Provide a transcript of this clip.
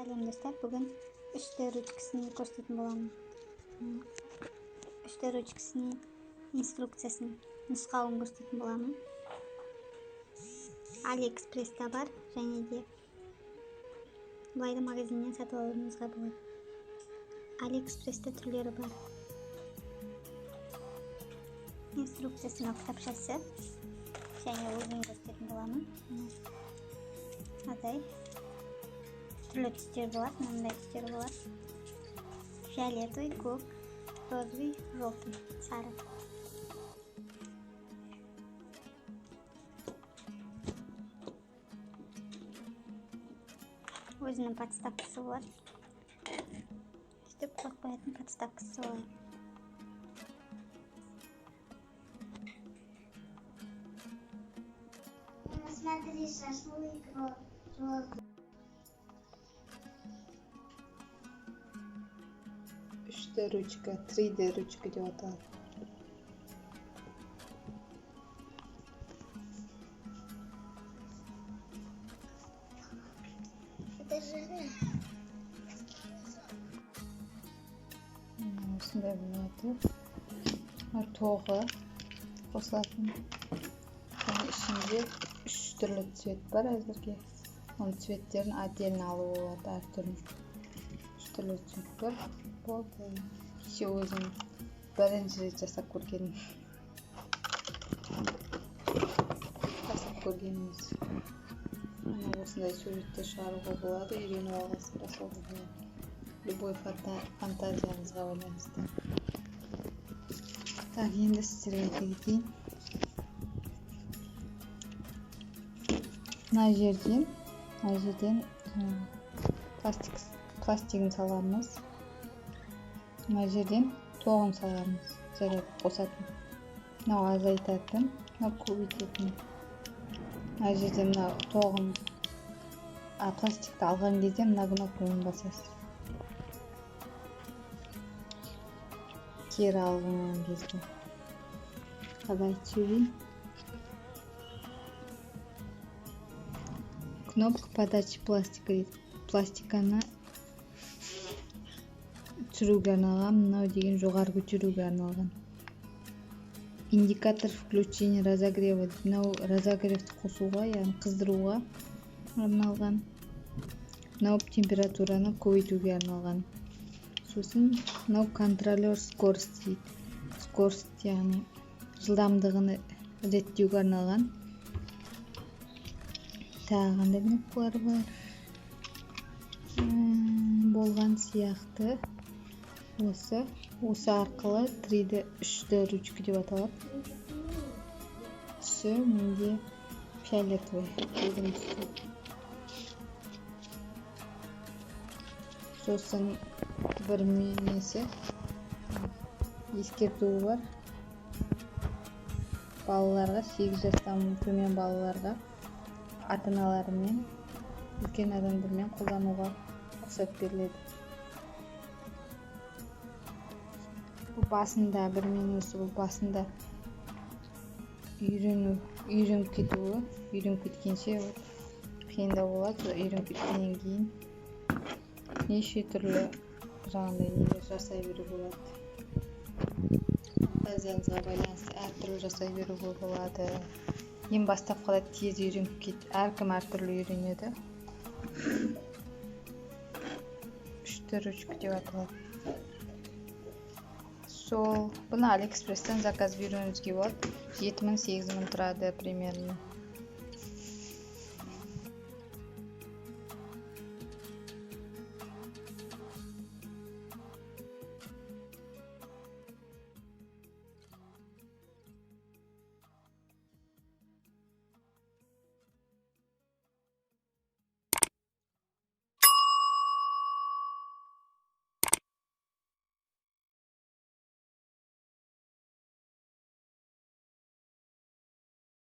Сәлем достар, бүгін 3D ручкасını көрсететін боламын. 3D ручкасының инструкциясын, нұсқауын көрсететін боламын. AliExpress'та бар, және де бұлайды магазиннен сатып алуыңызға болады. AliExpress'та түрлері бар. Инструкциясының кітапшасы, және өзін көрсететін боламын. Адай түрлі түстер болады, мынандай түстер болады. Фиолетовый, көк, розовый, желтый, сары. Өзінің подставкасы болады. Түстіп қойып қоятын подставкасы болады. Смотри, шашлык розовый. 3D ручка, 3D ручка деп аталады. Это же осындай болады. Тоғы қосылатын. Ішінде 3 түрлі цвет бар әзірге. Оның цветтерін отдельно алу болады, әртүрлі. 3 түрлі цвет бар. Болды. Кеше өзім бірінші рет жасап көргенмін. Осындай суреттер шығаруға болады, үйрену алғысы жасауға болады. Любой фантазияңызға байланысты. Так, енді сіздерге айта кетейін. Мына жерден пластигін саламыз. Мына жерден тоғын саламыз. Заряд қосатын. Мынау азайтатын, мынау көбейтетін. Мына жерден мына тоғын пластикті алған кезде мына кнопкамен басасыз. Кері алған кезде. Қалай түсірейін? Кнопка подачи пластика. Пластиканы түсіруге арналған, мынау деген жоғары көтеруге арналған. Индикатор включения разогрева. Мынау разогревті қосуға, яғни қыздыруға арналған. Мынау температураны көбейтуге арналған. Сосын мынау контролер скорость дейді. Скорость, яғни жылдамдығын реттеуге арналған. Тағы қандай кнопкалар бар? Болған сияқты. Осы арқылы 3D ручка деп аталады. Түсі менде фиолетовый. Сосын бір несі ескертуі бар. Балаларға, 8 жастан төмен балаларға ата-аналарымен, үлкен адамдармен қолдануға рұқсат беріледі. Бұл басында бір минусы, бұл басында үйреніп кетуі, үйреніп кеткенше қиындау болады. Үйреніп кеткеннен кейін неше түрлі жағдай жасай беруге болады. Фантазияңызға байланысты әртүрлі жасай беруге болады. Ең бастапқыда тез үйреніп кет. Әркім әртүрлі үйренеді. 3D ручка деп аталады. Бұны AliExpress'тен заказ беруіңізге болады. 7 мың 8 мың тұрады примерно.